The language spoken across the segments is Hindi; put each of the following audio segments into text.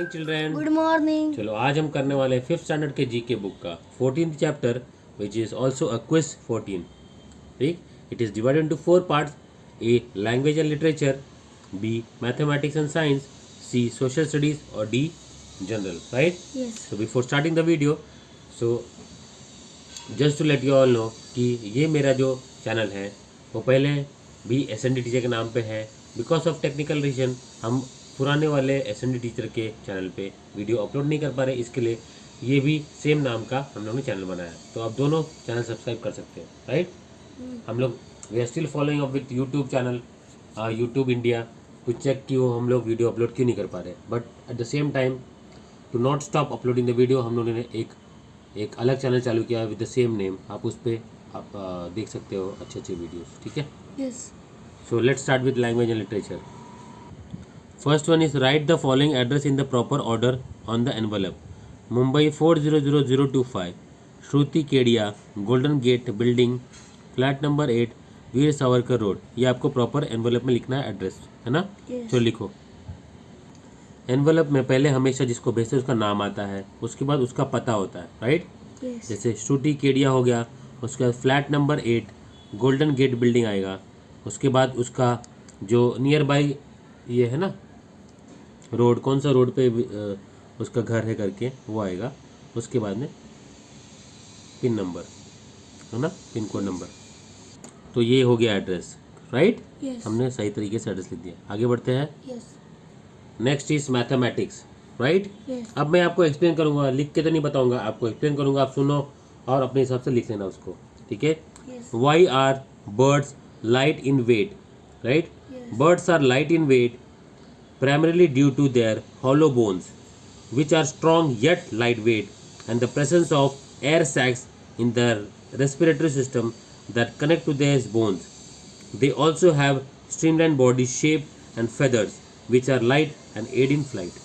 Morning children. Good morning. चलो आज हम करने वाले हैं 5th स्टैंडर्ड के जीके बुक का 14th chapter which is also a quiz 14। ठीक, it is divided into 4 parts. A language and literature, B mathematics and science, C social studies और D general. Right? So before starting the video, so just to let you all know कि ये मेरा जो चैनल है वो पहले भी SND टीचर के नाम पे है। बिकॉज ऑफ टेक्निकल रीजन हम पुराने वाले SND टीचर के चैनल पे वीडियो अपलोड नहीं कर पा रहे, इसके लिए ये भी सेम नाम का हम लोग ने चैनल बनाया। तो आप दोनों चैनल सब्सक्राइब कर सकते हैं। राइट? हम लोग we are still following up with YouTube channel, YouTube India, to check कि वो हम लोग वीडियो अपलोड क्यों नहीं कर पा रहे। But at the same time to not stop uploading the video, हम लोगों ने एक अलग चैनल चालू किया विद द सेम नेम। आप उस पर आप देख सकते हो अच्छे अच्छे वीडियोस। ठीक है? Yes. So let's start with language and literature. First one is write the following address in the proper order on the envelope. Mumbai 400025, Shruti Kedia, Golden Gate Building, flat number 8, Veer Savarkar road. ये आपको प्रॉपर एनवलप में लिखना है एड्रेस, है ना? Yes. तो लिखो। एनवलप में पहले हमेशा जिसको भेजते हैं उसका नाम आता है, उसके बाद उसका पता होता है। राइट? यस। जैसे श्रुति केडिया हो गया, उसके बाद flat number 8 Golden Gate Building आएगा, उसके बाद उसका जो नियर बाई ये है ना रोड, कौन सा रोड पे उसका घर है करके वो आएगा, उसके बाद में पिन नंबर है ना, पिन कोड नंबर। तो ये हो गया एड्रेस। राइट? यस। हमने सही तरीके से एड्रेस लिख दिया। आगे बढ़ते हैं। Yes. Next is mathematics. Right? Yes. अब मैं आपको एक्सप्लेन करूंगा, लिख के तो नहीं बताऊंगा, आपको एक्सप्लेन करूंगा, आप सुनो और अपने हिसाब से लिख लेना उसको। ठीक है? Yes. Why are birds light in weight? Right? Yes. Birds are light in weight primarily due to their hollow bones, which are strong yet lightweight, and the presence of air sacs in the respiratory system that connect to these bones. They also have streamlined body shape and feathers, which are light and aid in flight.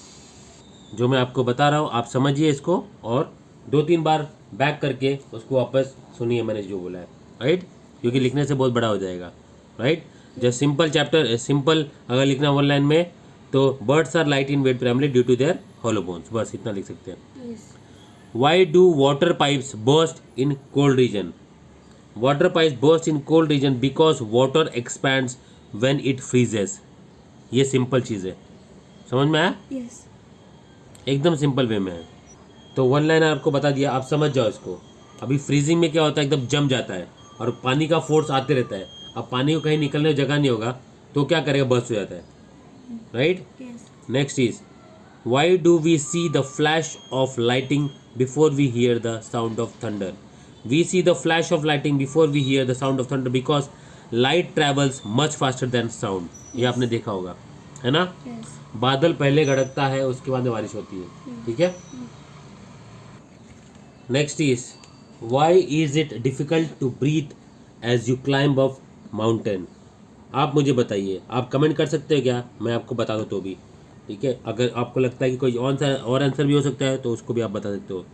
जो मैं आपको बता रहा हूँ आप समझिए इसको और 2-3 बार बैक करके उसको वापस सुनिए मैंने जो बोला है। राइट? क्योंकि लिखने से बहुत बड़ा हो जाएगा। Right? Just simple chapter, simple अगर लिखना 1 लाइन में तो birds are light in weight primarily due to their hollow bones, बस इतना लिख सकते हैं। Yes. Why do water pipes burst in cold region? Water pipes burst in cold region because water expands when it freezes. ये सिंपल चीज़ है, समझ में आया? यस। एकदम सिंपल वे में है। तो 1 लाइन आपको बता दिया, आप समझ जाओ इसको। अभी फ्रीजिंग में क्या होता है, एकदम जम जाता है और पानी का फोर्स आते रहता है। अब पानी को कहीं निकलने की जगह नहीं होगा तो क्या करेगा, बर्स्ट हो जाता है। Right? Yes. Next is why do we see the flash of lightning before we hear the sound of thunder? We see the flash of lightning before we hear the sound of thunder because light travels much faster than sound. ये आपने देखा होगा, है ना? यस। बादल पहले गड़कता है, उसके बाद में बारिश होती है। ठीक है? Next is why is it difficult to breathe as you climb up mountain? आप मुझे बताइए, आप कमेंट कर सकते हो क्या, मैं आपको बता दूँ तो भी। ठीक है? अगर आपको लगता है कि कोई और आंसर भी हो सकता है तो उसको भी आप बता सकते हो।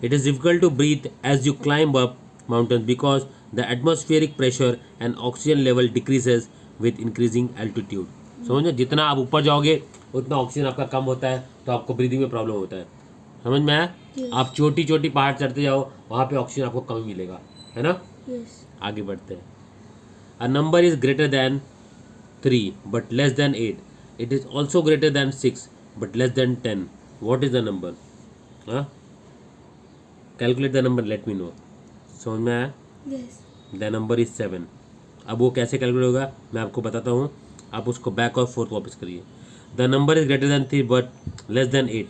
It is difficult to breathe as you climb up mountain because the atmospheric pressure and oxygen level decreases with increasing altitude. समझो, जितना आप ऊपर जाओगे उतना ऑक्सीजन आपका कम होता है तो आपको ब्रीदिंग में प्रॉब्लम होता है। समझ में आया? Yes. आप छोटी छोटी पहाड़ चढ़ते जाओ, वहाँ पे ऑक्सीजन आपको कम मिलेगा, है ना? यस। आगे बढ़ते हैं। A number is greater than 3 but less than 8. It is also greater than 6 but less than 10. What is the number? हाँ, calculate the number, let me know. समझ में आया? यस। The number is 7. अब वो कैसे कैलकुलेट होगा मैं आपको बताता हूँ, आप उसको बैक और फोर्थ वापस करिए। The number is greater than 3 but less than 8.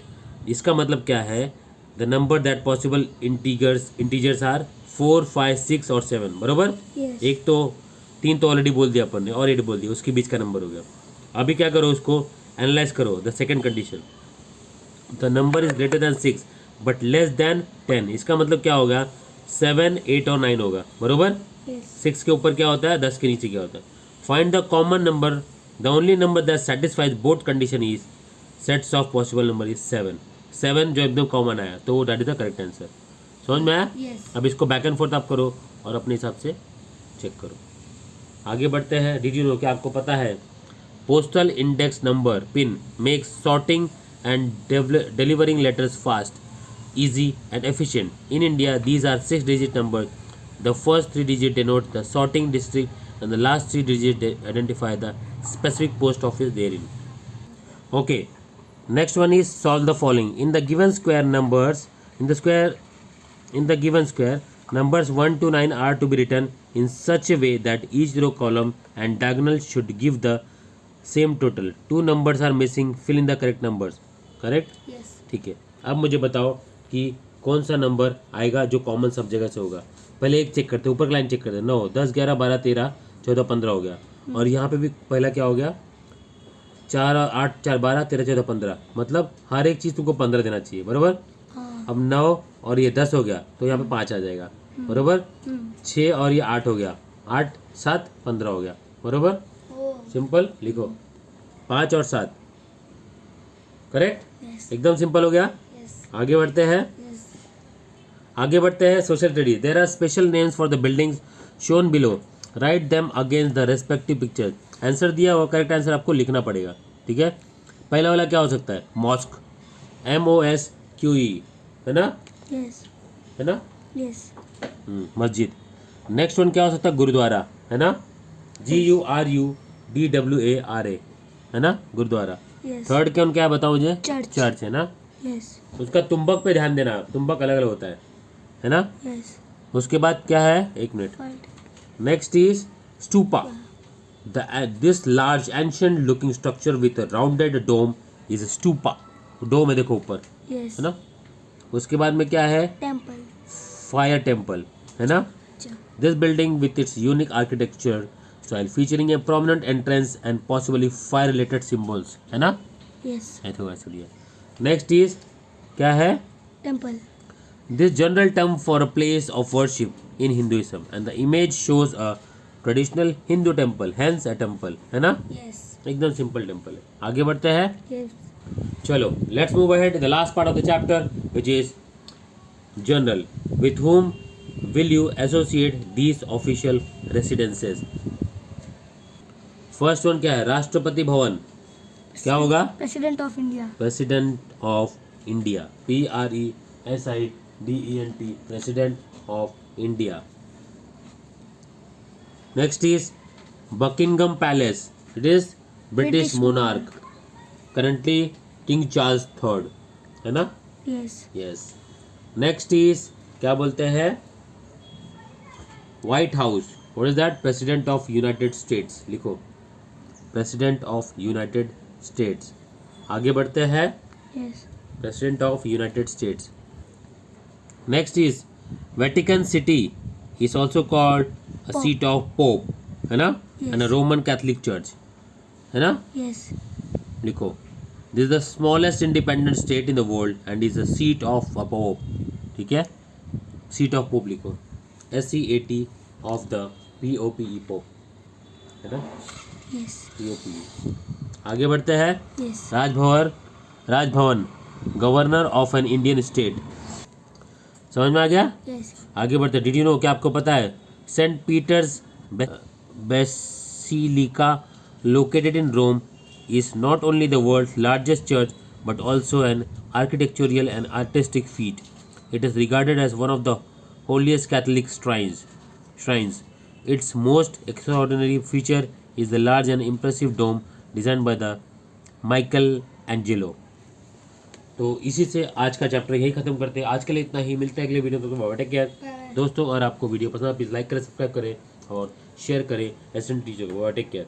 इसका मतलब क्या है? The number that possible integers are 4, 5, 6 और 7. बराबर? Yes. एक तो 3 तो ऑलरेडी बोल दिया अपन ने और 8 बोल दिया, उसके बीच का नंबर हो गया। अभी क्या करो, उसको एनालाइज करो। The second condition, the number is greater than 6 but less than 10. इसका मतलब क्या होगा? 7, 8 और 9 होगा। बराबर? यस। 6 के ऊपर क्या होता है, 10 के नीचे क्या होता है। Find the common number. The only number that satisfies both condition is sets of possible number is 7. 7 जो एकदम कॉमन आया तो वो that is the correct answer. समझ में आया? यस। अब इसको बैक एंड फोर्थ आप करो और अपने हिसाब से चेक करो। आगे बढ़ते हैं। डिड यू नो, क्या आपको पता है postal index number pin makes sorting and delivering letters fast, easy and efficient. In India, these are 6-digit numbers. The first 3 digits denote the sorting district and the last 3 digits identify the specific post office therein. Okay, next one is solve the following. In the given square, numbers 1 to 9 are to be written in such a way that each row, column and diagonal should give the same total. 2 numbers are missing. Fill in the correct numbers. Correct? Yes. ठीक है, अब मुझे बताओ कि कौन सा नंबर आएगा जो कॉमन सब जगह से होगा. पहले एक चेक करते, ऊपर की लाइन चेक करते. 9, 10, 11, 12, 13, 14, 15 हो गया. और यहाँ पे भी पहला क्या हो गया? 4, 8, 4, 12, 13, 14, 15. मतलब हर एक चीज़ तुमको 15 देना चाहिए. बराबर. अब 9 और ये 10 हो गया तो यहाँ पे 5 आ जाएगा. बराबर. 6 और ये 8 हो गया. 8, 7, 15 हो गया. बराबर. सिंपल लिखो. 5 और 7. करेक्ट. Yes. एकदम सिंपल हो गया. Yes. आगे बढ़ते हैं. Yes. आगे बढ़ते हैं. Social studies. There are special names for the buildings shown below. Write them against the respective picture. Answer दिया और करेक्ट आंसर आपको लिखना पड़ेगा. ठीक है. पहला वाला क्या हो सकता है? मॉस्क. MOSQE है ना? Yes. है ना? Yes. मस्जिद. नेक्स्ट वन क्या हो सकता है? गुरुद्वारा है ना? GURUDWARA है ना? गुरुद्वारा. Yes. थर्ड क्या क्या बताओ मुझे? Church. चर्च है ना? Yes. उसका तुम्बक पे ध्यान देना. तुम्बक अलग अलग होता है ना? Yes. उसके बाद क्या है? एक minute. But. Next is stupa. This large ancient looking structure with rounded dome is stupa. Dome है देखो ऊपर. Yes. है ना? उसके बाद में क्या है? Temple. फायर टेम्पल है ना? This building with its unique architecture style featuring a prominent entrance and possibly fire related symbols है ना? Yes. ऐसे हुआ इसलिए. Next is क्या है? Temple. This general term for a place of worship in Hinduism and the image shows a traditional Hindu temple, hence a temple है ना? Yes. एकदम सिंपल टेम्पल है. आगे बढ़ते हैं. Yes. चलो let's move ahead to the last part of the chapter which is general. With whom will you associate these official residences? First one क्या है? राष्ट्रपति भवन. क्या होगा? President of India. President of India. PRESIDENT. President of India. Next is Buckingham Palace. It is British monarch. Currently King Charles third है ना? Yes. यस. नेक्स्ट इज क्या बोलते हैं? White House. What is that? President of United States. लिखो. President of United States. आगे बढ़ते हैं. Yes. President of United States. Next is Vatican City is also called a seat of pope है ना? And a Roman Catholic church है ना? Yes. लिखो. This is the smallest independent state in the world and is a seat of a pope. ठीक है. सीट ऑफ पोप लिखो. SEAT of the POPE pope है ना? Yes. POPE. आगे बढ़ते हैं. Yes. Raj Bhavan governor of an Indian state. समझ में आ गया? Yes. आगे बढ़ते. Did you know? क्या आपको पता है? Saint Peter's Basilica located in Rome is not only the world's largest church but also an architectural and artistic feat. It is regarded as one of the holiest Catholic shrines. Its most extraordinary feature is the large and impressive dome designed by the Michelangelo. तो इसी से आज का चैप्टर यही खत्म करते हैं. आज के लिए इतना ही. मिलता है अगले वीडियो में. तो टेक केयर दोस्तों. और आपको वीडियो पसंद प्लीज़ लाइक करें, सब्सक्राइब करें और शेयर करें. एसएन टीचर को टेक केयर.